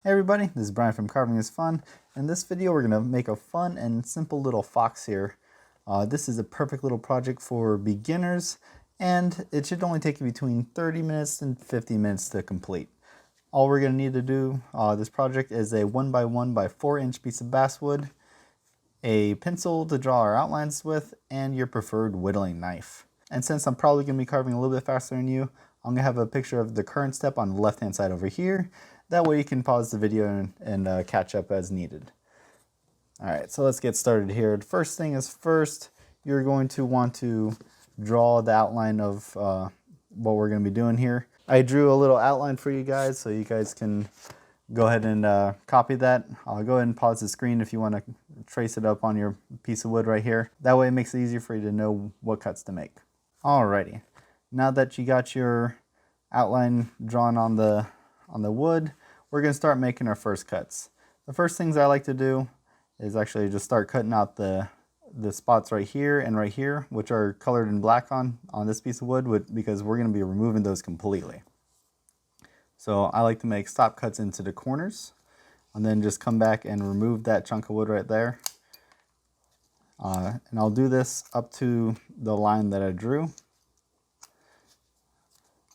Hey everybody, this is Brian from Carving is Fun. In this video we're going to make a fun and simple little fox here. This is a perfect little project for beginners and it should only take you between 30 minutes and 50 minutes to complete. All we're going to need to do this project is a 1x1 by 4-inch piece of basswood, a pencil to draw our outlines with, and your preferred whittling knife. And since I'm probably going to be carving a little bit faster than you, I'm going to have a picture of the current step on the left hand side over here. That way you can pause the video and catch up as needed. Alright, so let's get started here. The first thing is first, you're going to want to draw the outline of what we're going to be doing here. I drew a little outline for you guys so you guys can go ahead and copy that. I'll go ahead and pause the screen if you want to trace it up on your piece of wood right here. That way it makes it easier for you to know what cuts to make. Alrighty, now that you got your outline drawn on the wood, we're going to start making our first cuts. The first things I like to do is actually just start cutting out the spots right here and right here, which are colored in black on this piece of wood, because we're going to be removing those completely. So I like to make stop cuts into the corners and then just come back and remove that chunk of wood right there. And I'll do this up to the line that I drew.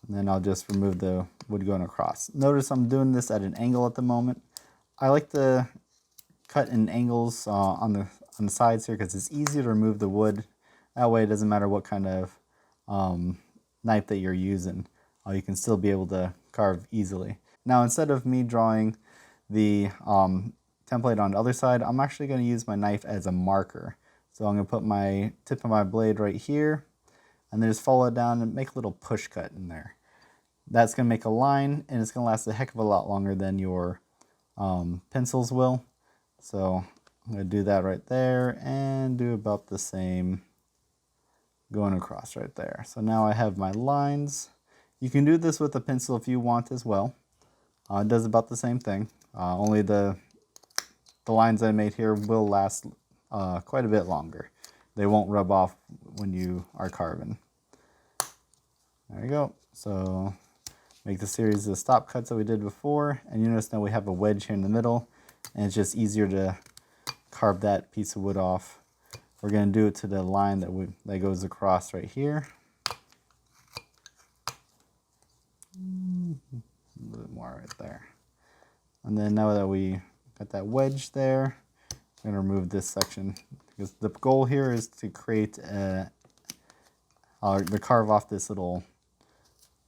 And then I'll just remove the wood going across. Notice I'm doing this at an angle at the moment. I like to cut in angles on the sides here because it's easier to remove the wood. That way it doesn't matter what kind of knife that you're using. You can still be able to carve easily. Now instead of me drawing the template on the other side, I'm actually going to use my knife as a marker. So I'm going to put my tip of my blade right here and then just follow it down and make a little push cut in there. That's going to make a line and it's going to last a heck of a lot longer than your pencils will. So I'm going to do that right there and do about the same going across right there. So now I have my lines. You can do this with a pencil if you want as well. It does about the same thing. Only the lines I made here will last quite a bit longer. They won't rub off when you are carving. There you go. So make the series of stop cuts that we did before, and you notice now we have a wedge here in the middle, and it's just easier to carve that piece of wood off. We're going to do it to the line that goes across right here. A little bit more right there. And then now that we got that wedge there, I'm going to remove this section because the goal here is to create to carve off this little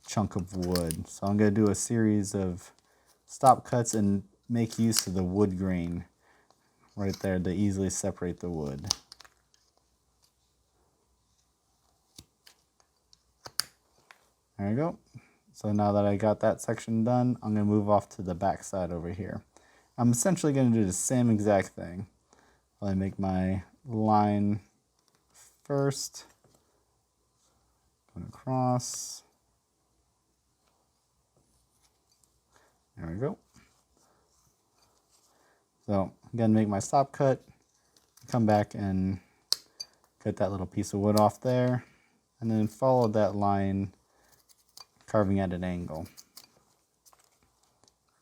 chunk of wood. So I'm going to do a series of stop cuts and make use of the wood grain right there to easily separate the wood. There you go. So now that I got that section done, I'm going to move off to the back side over here. I'm essentially going to do the same exact thing. I make my line first, going across. There we go. So I'm going to make my stop cut, come back and cut that little piece of wood off there, and then follow that line, carving at an angle.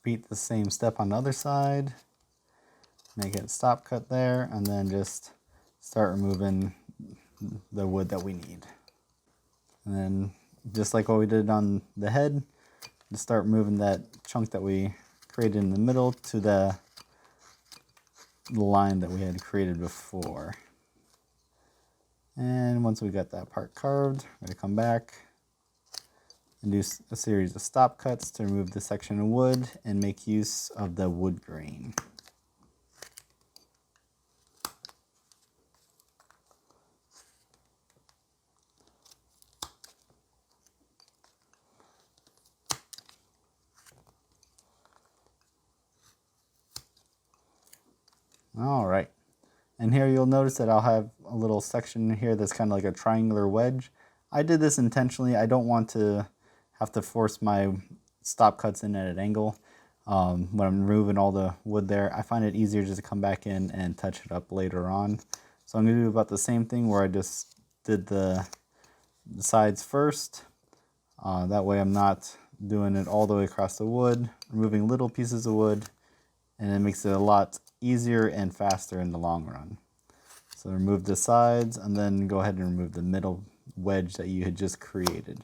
Repeat the same step on the other side, make it stop cut there, and then just start removing the wood that we need. And then just like what we did on the head, just start moving that chunk that we created in the middle to the line that we had created before. And once we got that part carved, we're going to come back and do a series of stop cuts to remove the section of wood and make use of the wood grain. All right, and here you'll notice that I'll have a little section here that's kind of like a triangular wedge. I did this intentionally. I don't want to have to force my stop cuts in at an angle when I'm removing all the wood there. I find it easier just to come back in and touch it up later on. So I'm going to do about the same thing where I just did the sides first. That way I'm not doing it all the way across the wood, removing little pieces of wood and it makes it a lot easier and faster in the long run. So remove the sides and then go ahead and remove the middle wedge that you had just created.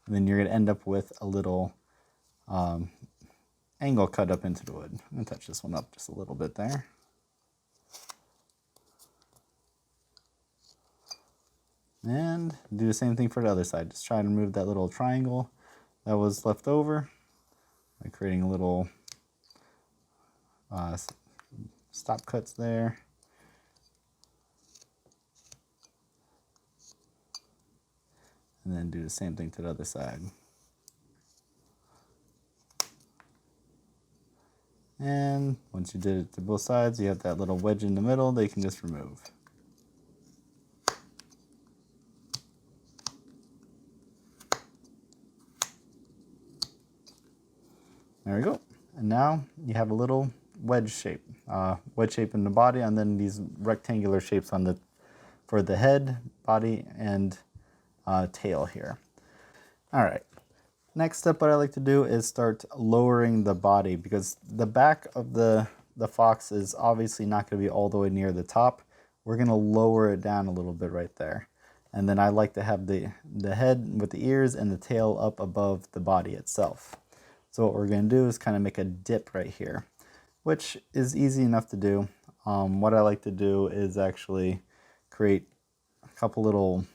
And then you're going to end up with a little angle cut up into the wood. I'm going to touch this one up just a little bit there. And do the same thing for the other side. Just try to remove that little triangle that was left over by creating a little stop cuts there. And then do the same thing to the other side. And once you did it to both sides, you have that little wedge in the middle that you can just remove. There we go. And now you have a little wedge shape in the body, and then these rectangular shapes on for the head, body, and tail here. All right. Next step, what I like to do is start lowering the body, because the back of the fox is obviously not going to be all the way near the top. We're going to lower it down a little bit right there. And then I like to have the head with the ears and the tail up above the body itself. So what we're going to do is kind of make a dip right here, which is easy enough to do. What I like to do is actually create a couple little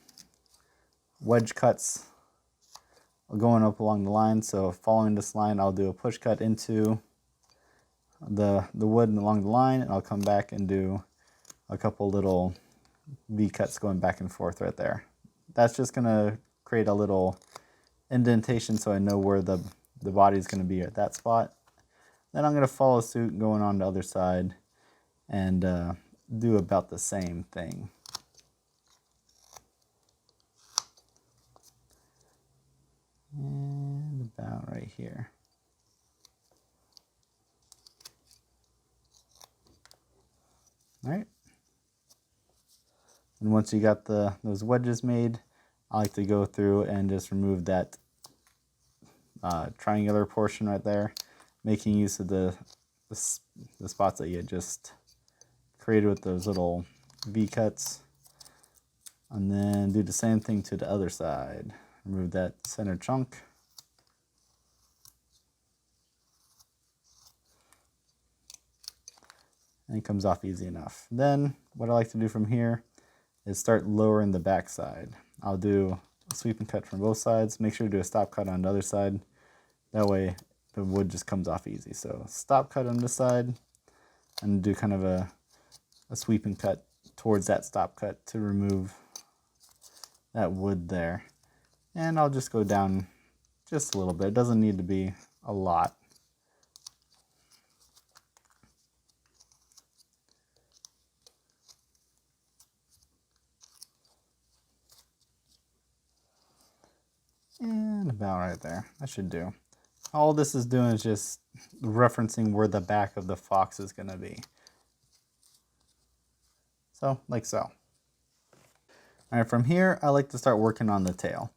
wedge cuts going up along the line. So following this line, I'll do a push cut into the wood along the line, and I'll come back and do a couple little V cuts going back and forth right there. That's just going to create a little indentation so I know where the body is going to be at that spot. Then I'm going to follow suit going on the other side and do about the same thing. And about right here. All right. And once you got those wedges made, I like to go through and just remove that triangular portion right there, making use of the spots that you had just created with those little V cuts. And then do the same thing to the other side. Remove that center chunk. And it comes off easy enough. Then what I like to do from here is start lowering the back side. I'll do a sweeping cut from both sides. Make sure to do a stop cut on the other side. That way the wood just comes off easy. So stop cut on this side and do kind of a sweeping cut towards that stop cut to remove that wood there. And I'll just go down just a little bit. It doesn't need to be a lot. And about right there. That should do. All this is doing is just referencing where the back of the fox is going to be. So, like so. All right, from here, I like to start working on the tail.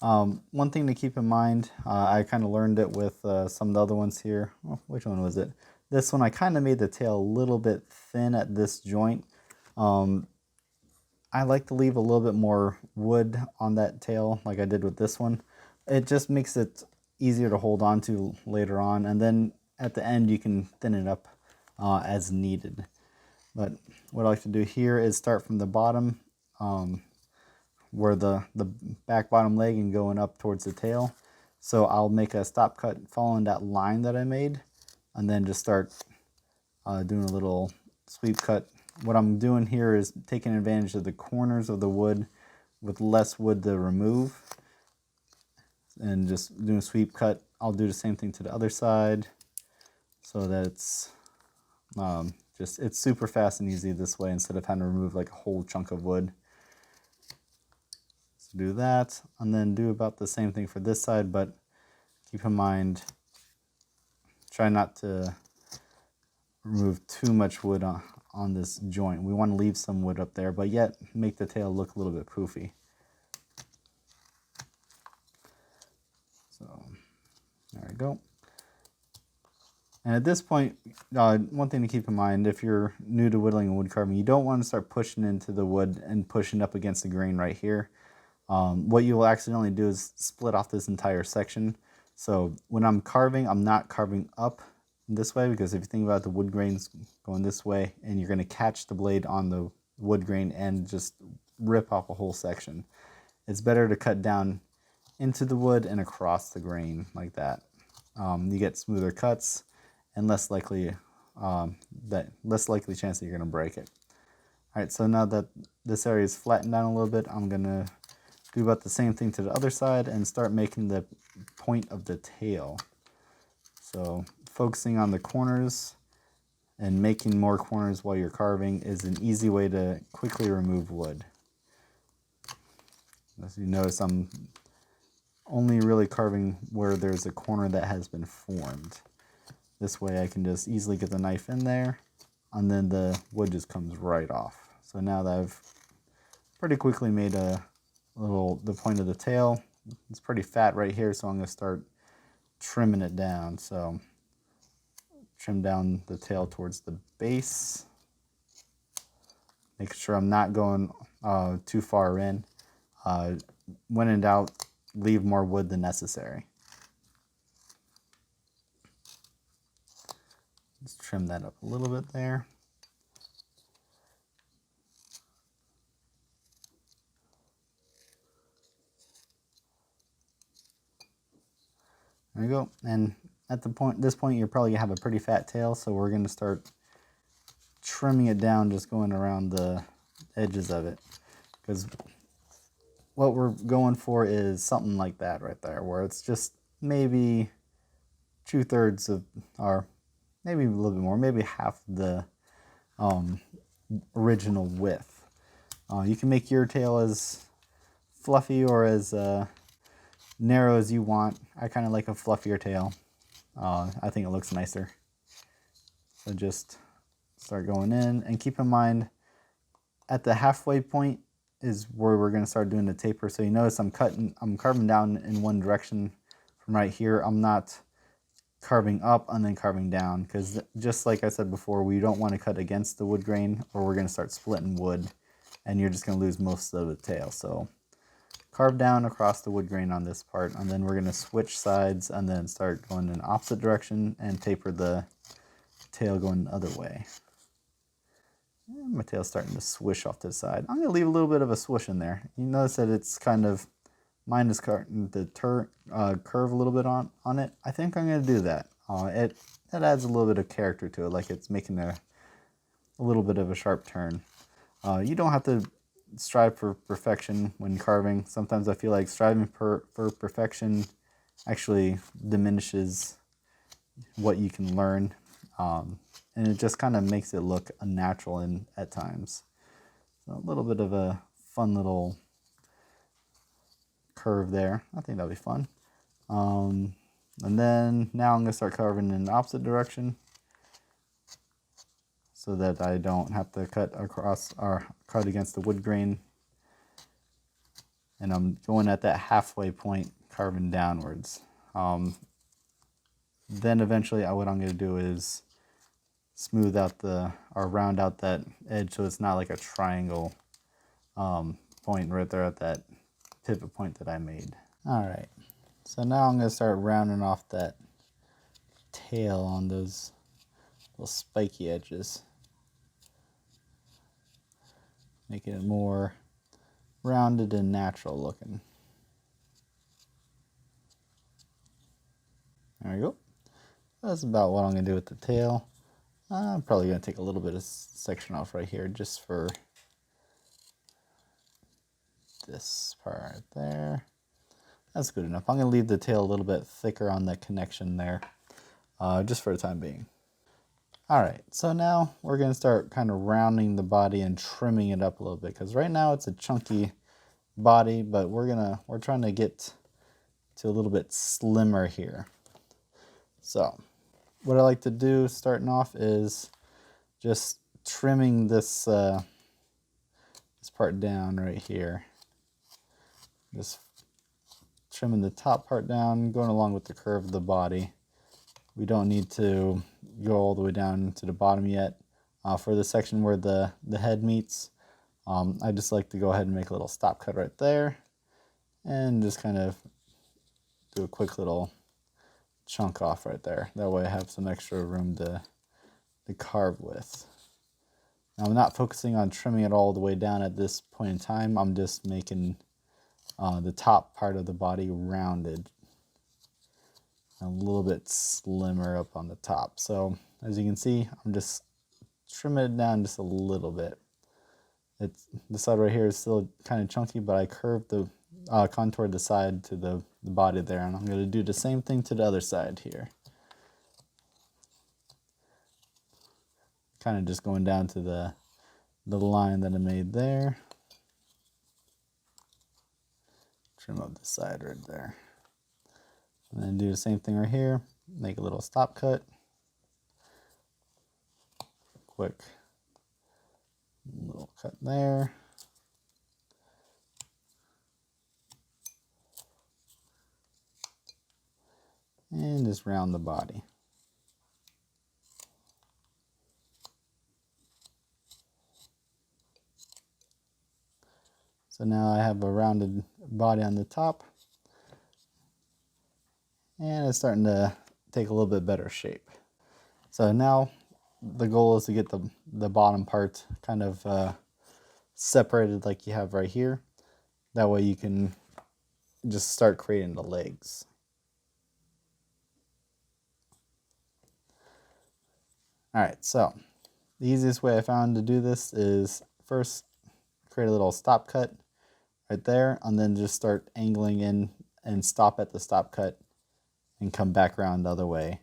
One thing to keep in mind, I kind of learned it with some of the other ones here. Oh, which one was it? This one, I kind of made the tail a little bit thin at this joint. I like to leave a little bit more wood on that tail like I did with this one. It just makes it easier to hold on to later on, and then at the end you can thin it up as needed. But what I like to do here is start from the bottom where the back bottom leg and going up towards the tail. So I'll make a stop cut following that line that I made, and then just start doing a little sweep cut. What I'm doing here is taking advantage of the corners of the wood with less wood to remove, and just doing a sweep cut. I'll do the same thing to the other side so that it's it's super fast and easy this way instead of having to remove like a whole chunk of wood. So do that, and then do about the same thing for this side, but keep in mind, try not to remove too much wood on this joint. We want to leave some wood up there, but yet make the tail look a little bit poofy. So there we go. And at this point, one thing to keep in mind, if you're new to whittling and wood carving, you don't want to start pushing into the wood and pushing up against the grain right here. What you will accidentally do is split off this entire section. So when I'm carving, I'm not carving up this way, because if you think about it, the wood grains going this way, and you're going to catch the blade on the wood grain and just rip off a whole section. It's better to cut down into the wood and across the grain like that. You get smoother cuts and less likely chance that you're going to break it. All right, so now that this area is flattened down a little bit, I'm going to do about the same thing to the other side and start making the point of the tail. So focusing on the corners and making more corners while you're carving is an easy way to quickly remove wood. As you notice, I'm only really carving where there's a corner that has been formed. This way I can just easily get the knife in there, and then the wood just comes right off. So now that I've pretty quickly made the point of the tail, it's pretty fat right here, so I'm going to start trimming it down. So trim down the tail towards the base. Make sure I'm not going too far in. When in doubt, leave more wood than necessary. Just trim that up a little bit there. There you go. And at this point, you're probably gonna have a pretty fat tail, so we're gonna start trimming it down, just going around the edges of it, because what we're going for is something like that right there, where it's just maybe 2/3 of, or maybe a little bit more, maybe half the original width. You can make your tail as fluffy or as narrow as you want. I kind of like a fluffier tail. I think it looks nicer. So just start going in, and keep in mind at the halfway point is where we're going to start doing the taper. So you notice I'm carving down in one direction from right here. I'm not carving up and then carving down, because just like I said before, we don't want to cut against the wood grain, or we're going to start splitting wood and you're just going to lose most of the tail. So carve down across the wood grain on this part, and then we're going to switch sides and then start going in the opposite direction and taper the tail going the other way. And my tail's starting to swish off to the side. I'm going to leave a little bit of a swish in there. You notice that it's kind of, mine is starting to curve a little bit on it. I think I'm going to do that. It adds a little bit of character to it, like it's making a little bit of a sharp turn. You don't have to strive for perfection when carving. Sometimes I feel like striving for perfection actually diminishes what you can learn, and it just kind of makes it look unnatural at times. So a little bit of a fun little curve there. I think that'll be fun. And then now I'm going to start carving in the opposite direction, so that I don't have to cut across or cut against the wood grain. And I'm going at that halfway point, carving downwards. Then eventually what I'm going to do is smooth out or round out that edge, so it's not like a triangle point right there at that pivot point that I made. All right, so now I'm going to start rounding off that tail on those little spiky edges, making it more rounded and natural looking. There we go. That's about what I'm going to do with the tail. I'm probably going to take a little bit of section off right here just for this part right there. That's good enough. I'm going to leave the tail a little bit thicker on the connection there, just for the time being. All right, so now we're going to start kind of rounding the body and trimming it up a little bit, because right now it's a chunky body, but we're trying to get to a little bit slimmer here. So what I like to do starting off is just trimming this part down right here. Just trimming the top part down, going along with the curve of the body, We don't need to go all the way down to the bottom yet. For the section where the head meets, I just like to go ahead and make a little stop cut right there and just kind of do a quick little chunk off right there. That way I have some extra room to carve with. Now, I'm not focusing on trimming it all the way down at this point in time. I'm just making the top part of the body rounded, a little bit slimmer up on the top. So as you can see, I'm just trimming it down just a little bit. This side right here is still kind of chunky, but I curved the contoured the side to the body there, and I'm going to do the same thing to the other side here. Kind of just going down to the line that I made there. Trim up the side right there. And then do the same thing right here. Make a little stop cut. Quick little cut there. And just round the body. So now I have a rounded body on the top, and it's starting to take a little bit better shape. So now the goal is to get the bottom part kind of separated like you have right here. That way you can just start creating the legs. Alright, so the easiest way I found to do this is first create a little stop cut right there, and then just start angling in and stop at the stop cut and come back around the other way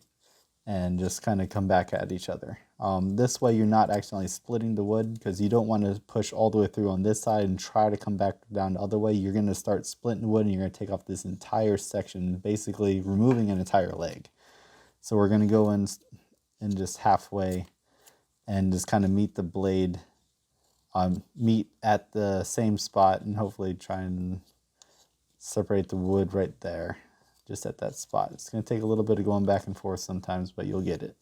and just kind of come back at each other. This way you're not accidentally splitting the wood, because you don't want to push all the way through on this side and try to come back down the other way. You're going to start splitting the wood and you're going to take off this entire section, basically removing an entire leg. So we're going to go in just halfway and just kind of meet the blade, meet at the same spot, and hopefully try and separate the wood right there, just at that spot. It's going to take a little bit of going back and forth sometimes, but you'll get it.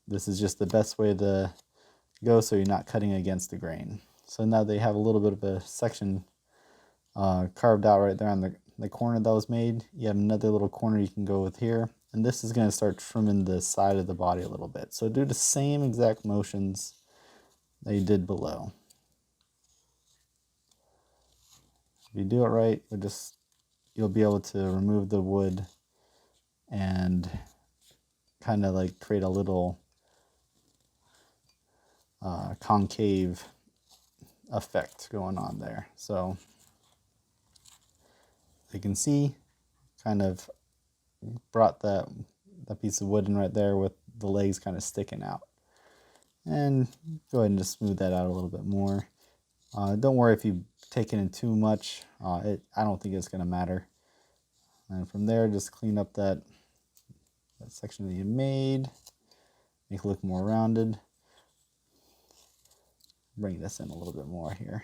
This is just the best way to go so you're not cutting against the grain. So now they have a little bit of a section carved out right there on the corner that was made. You have another little corner you can go with here. And this is going to start trimming the side of the body a little bit. So do the same exact motions that you did below. If you do it right, you'll be able to remove the wood and kind of like create a little concave effect going on there. So you can see, kind of brought that piece of wood in right there with the legs kind of sticking out. And go ahead and just smooth that out a little bit more. Don't worry if you take it in too much. I don't think it's going to matter. And from there, just clean up that section that you made. Make it look more rounded. Bring this in a little bit more here.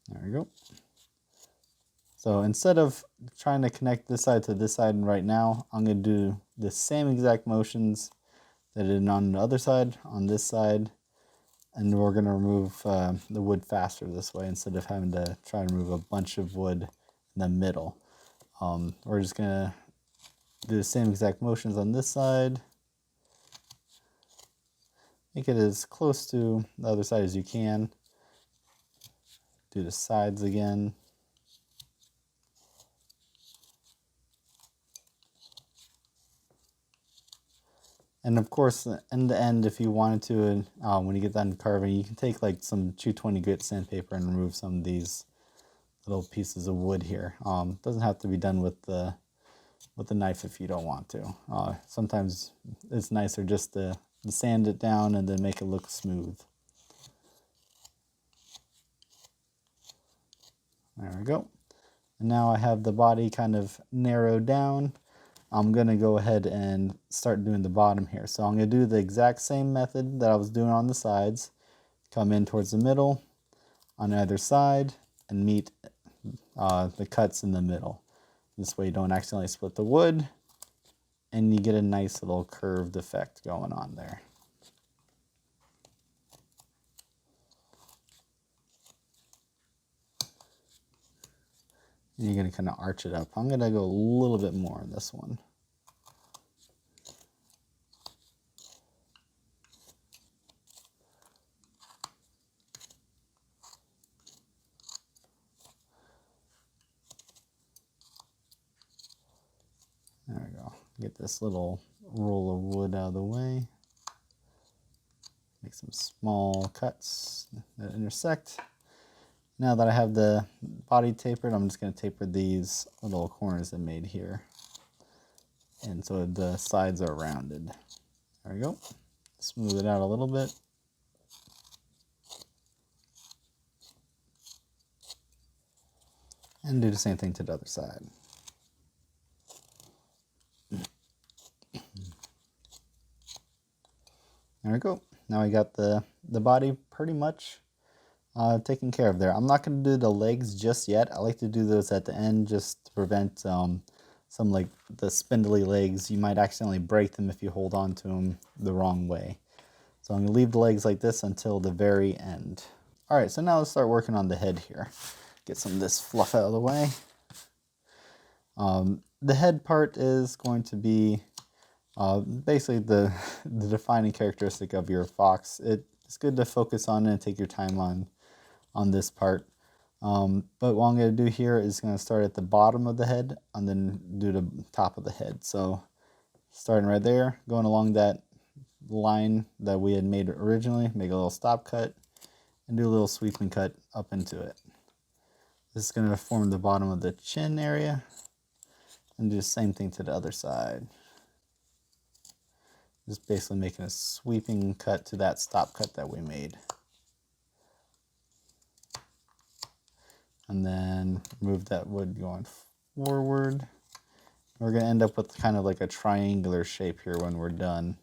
There we go. So instead of trying to connect this side to this side right now, I'm going to do the same exact motions that I did on the other side, on this side, and we're going to remove the wood faster this way instead of having to try and remove a bunch of wood in the middle. We're just going to do the same exact motions on this side. Make it as close to the other side as you can. Do the sides again. And of course, in the end, if you wanted to, when you get done carving, you can take like some 220 grit sandpaper and remove some of these little pieces of wood here. It doesn't have to be done with the knife if you don't want to. Sometimes it's nicer just to sand it down and then make it look smooth. There we go. And now I have the body kind of narrowed down. I'm going to go ahead and start doing the bottom here. So I'm going to do the exact same method that I was doing on the sides. Come in towards the middle, on either side and meet the cuts in the middle. This way you don't accidentally split the wood, and you get a nice little curved effect going on there. And you're going to kind of arch it up. I'm going to go a little bit more on this one. There we go. Get this little roll of wood out of the way. Make some small cuts that intersect. Now that I have the body tapered, I'm just going to taper these little corners I made here. And so the sides are rounded. There we go. Smooth it out a little bit. And do the same thing to the other side. There we go. Now I got the body pretty much taken care of there. I'm not going to do the legs just yet. I like to do those at the end just to prevent some like the spindly legs. You might accidentally break them if you hold on to them the wrong way. So I'm going to leave the legs like this until the very end. All right, so now let's start working on the head here. Get some of this fluff out of the way. The head part is going to be basically the defining characteristic of your fox. It's good to focus on and take your time on this part. But what I'm going to do here is going to start at the bottom of the head and then do the top of the head. So starting right there, going along that line that we had made originally, make a little stop cut and do a little sweeping cut up into it. This is going to form the bottom of the chin area, and do the same thing to the other side. Just basically making a sweeping cut to that stop cut that we made. And then move that wood going forward. We're going to end up with kind of like a triangular shape here when we're done.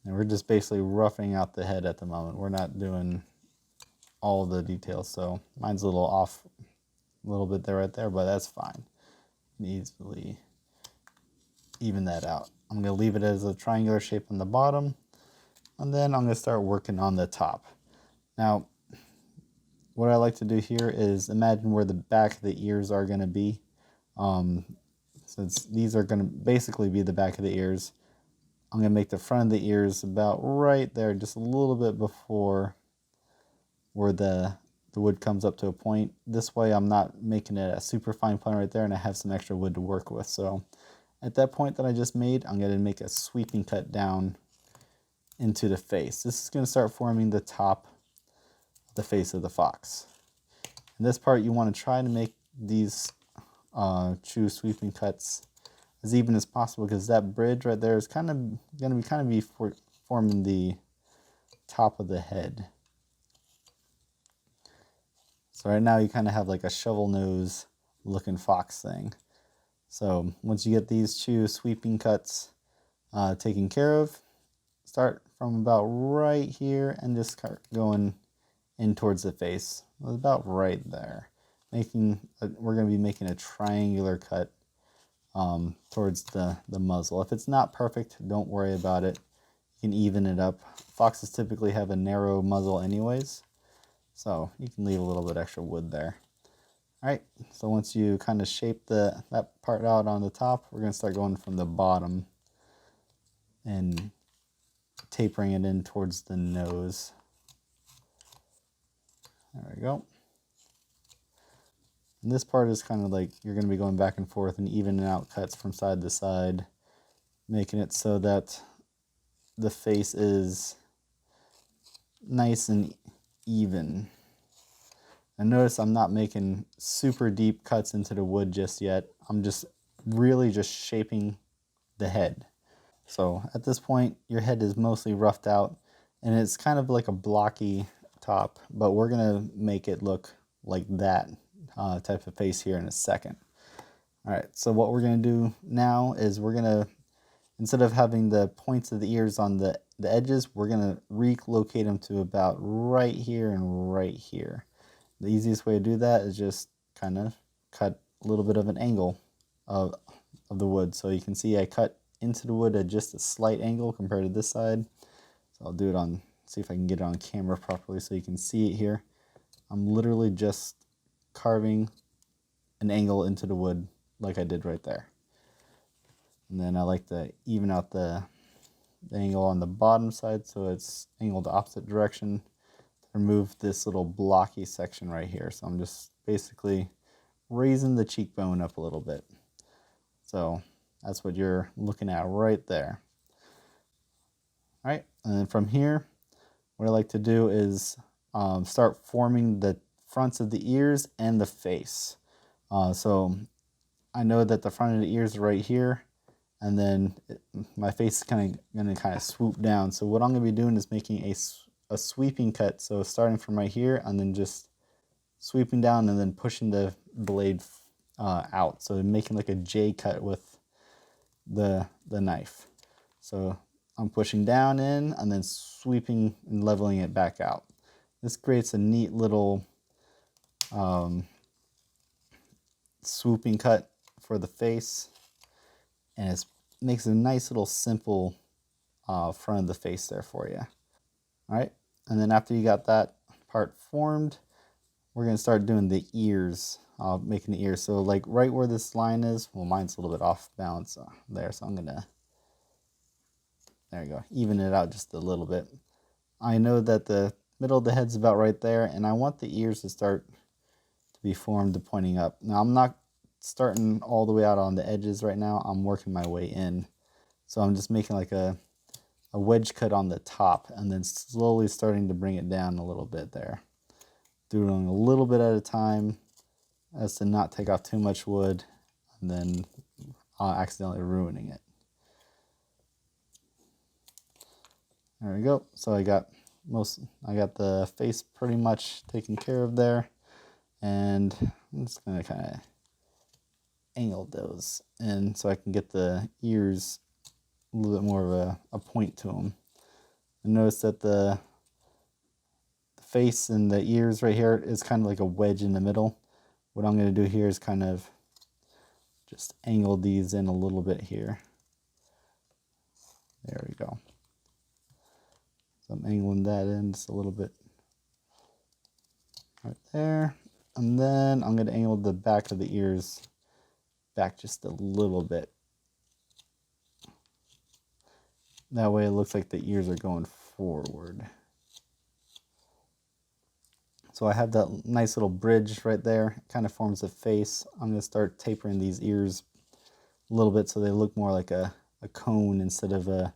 And we're just basically roughing out the head at the moment. We're not doing all of the details, so mine's a little off a little bit there right there, but that's fine. Easily even that out. I'm going to leave it as a triangular shape on the bottom, and then I'm going to start working on the top. Now, what I like to do here is imagine where the back of the ears are going to be. Since these are going to basically be the back of the ears, I'm going to make the front of the ears about right there, just a little bit before where the wood comes up to a point. This way I'm not making it a super fine point right there, and I have some extra wood to work with. So at that point that I just made, I'm going to make a sweeping cut down into the face. This is going to start forming the top of the face of the fox. In this part, you want to try to make these true sweeping cuts as even as possible, because that bridge right there is kind of going to be forming the top of the head. So right now you kind of have like a shovel nose looking fox thing. So once you get these two sweeping cuts taken care of, start from about right here and just start going in towards the face. About right there. We're going to be making a triangular cut towards the muzzle. If it's not perfect, don't worry about it. You can even it up. Foxes typically have a narrow muzzle anyways, so you can leave a little bit extra wood there. All right, so once you kind of shape that part out on the top, we're going to start going from the bottom and tapering it in towards the nose. There we go. And this part is kind of like you're going to be going back and forth and evening out cuts from side to side, making it so that the face is nice and even. And notice I'm not making super deep cuts into the wood just yet. I'm just really just shaping the head. So at this point, your head is mostly roughed out, and it's kind of like a blocky top, but we're going to make it look like that type of face here in a second. All right, so what we're going to do now is we're going to instead of having the points of the ears on the edges, we're going to relocate them to about right here and right here. The easiest way to do that is just kind of cut a little bit of an angle of the wood. So you can see I cut into the wood at just a slight angle compared to this side. So I'll do it on, see if I can get it on camera properly so you can see it here. I'm literally just carving an angle into the wood like I did right there. And then I like to even out the angle on the bottom side so it's angled the opposite direction to remove this little blocky section right here. So I'm just basically raising the cheekbone up a little bit. So that's what you're looking at right there. All right, and then from here, what I like to do is start forming the fronts of the ears and the face. So I know that the front of the ears are right here, and then my face is going to swoop down. So what I'm going to be doing is making a sweeping cut. So starting from right here, and then just sweeping down, and then pushing the blade out. So making like a J cut with the knife. So I'm pushing down in, and then sweeping and leveling it back out. This creates a neat little swooping cut for the face, and it makes a nice little simple front of the face there for you. All right, and then after you got that part formed, we're going to start doing the ears, making the ears. So like right where this line is, well, mine's a little bit off balance there, so I'm going to, there you go, even it out just a little bit. I know that the middle of the head's about right there, and I want the ears to start to be formed pointing up. Now I'm not starting all the way out on the edges right now. I'm working my way in. So I'm just making like a wedge cut on the top, and then slowly starting to bring it down a little bit there. Doing a little bit at a time as to not take off too much wood and then accidentally ruining it. There we go. So I got the face pretty much taken care of there, and I'm just gonna kind of angle those in so I can get the ears a little bit more of a point to them. And notice that the face and the ears right here is kind of like a wedge in the middle. What I'm going to do here is kind of just angle these in a little bit here. There we go. So I'm angling that in just a little bit right there. And then I'm going to angle the back of the ears back just a little bit. That way it looks like the ears are going forward. So I have that nice little bridge right there. It kind of forms a face. I'm going to start tapering these ears a little bit so they look more like a cone instead of a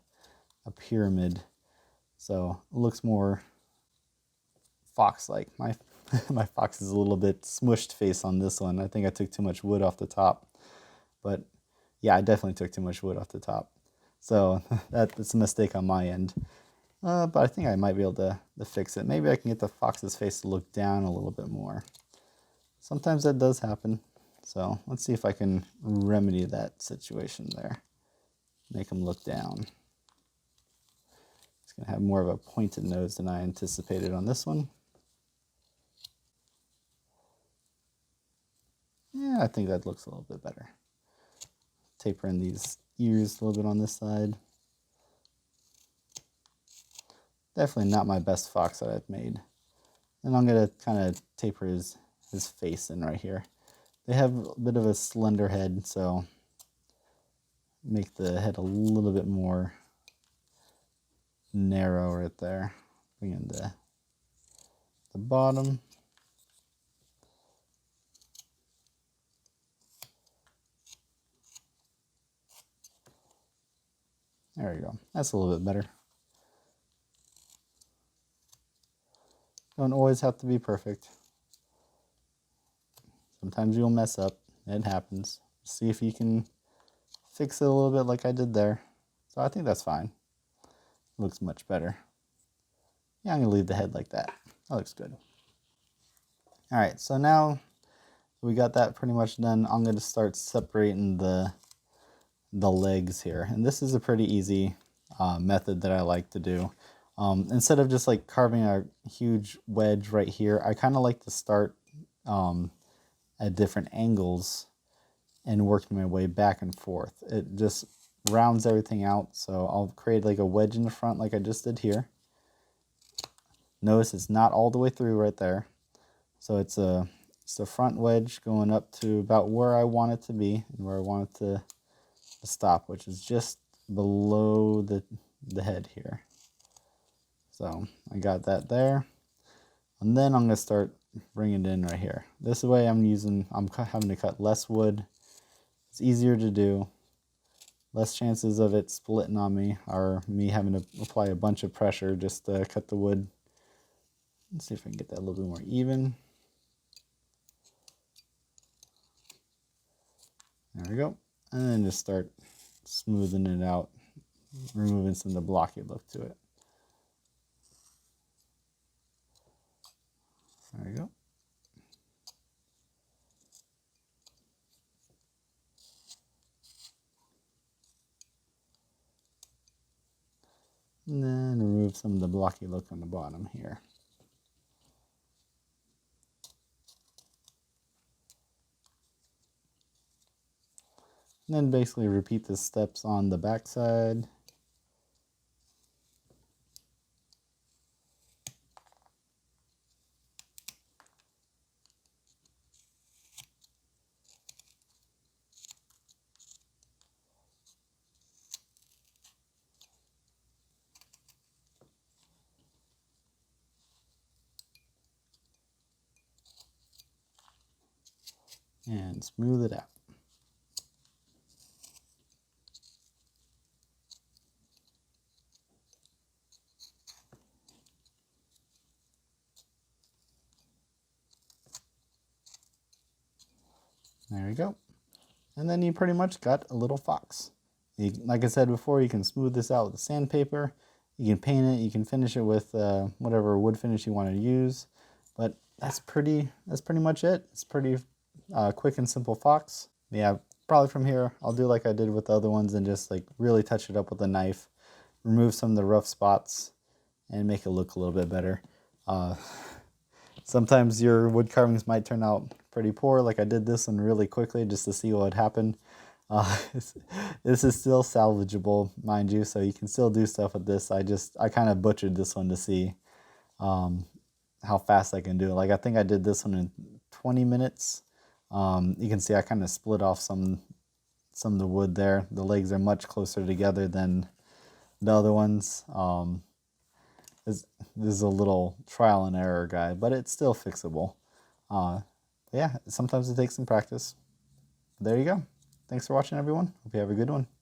pyramid. So it looks more fox-like. My fox is a little bit smushed face on this one. I think I took too much wood off the top. But yeah, I definitely took too much wood off the top. So that's a mistake on my end. But I think I might be able to fix it. Maybe I can get the fox's face to look down a little bit more. Sometimes that does happen. So let's see if I can remedy that situation there. Make him look down. It's going to have more of a pointed nose than I anticipated on this one. Yeah, I think that looks a little bit better. Taper in these ears a little bit on this side. Definitely not my best fox that I've made. And I'm going to kind of taper his face in right here. They have a bit of a slender head, so make the head a little bit more narrow right there. Bring in the bottom. There we go. That's a little bit better. Don't always have to be perfect. Sometimes you'll mess up. It happens. See if you can fix it a little bit like I did there. So I think that's fine. It looks much better. Yeah, I'm going to leave the head like that. That looks good. All right, so now we got that pretty much done. I'm going to start separating the the legs here. And this is a pretty easy method that I like to do. Instead of just like carving a huge wedge right here, I kind of like to start at different angles and work my way back and forth. It just rounds everything out. So I'll create like a wedge in the front like I just did here. Notice it's not all the way through right there. So it's the front wedge going up to about where I want it to be and where I want it to stop, which is just below the head here. So I got that there. And then I'm going to start bringing it in right here. This way I'm having to cut less wood. It's easier to do. Less chances of it splitting on me or me having to apply a bunch of pressure just to cut the wood. Let's see if I can get that a little bit more even. There we go. And then just start smoothing it out, removing some of the blocky look to it. There we go. And then remove some of the blocky look on the bottom here. And then basically repeat the steps on the back side. And smooth it out. There we go. And then you pretty much got a little fox. Like I said before, you can smooth this out with sandpaper. You can paint it. You can finish it with whatever wood finish you want to use. But that's pretty much it. It's pretty quick and simple fox. Yeah, probably from here I'll do like I did with the other ones and just like really touch it up with a knife, remove some of the rough spots, and make it look a little bit better. Sometimes your wood carvings might turn out pretty poor, like I did this one really quickly just to see what would happen. This is still salvageable, mind you, so you can still do stuff with this. I kind of butchered this one to see how fast I can do it. Like I think I did this one in 20 minutes. You can see I kind of split off some of the wood there. The legs are much closer together than the other ones. This is a little trial and error guide, but it's still fixable. Yeah, sometimes it takes some practice. There you go. Thanks for watching, everyone. Hope you have a good one.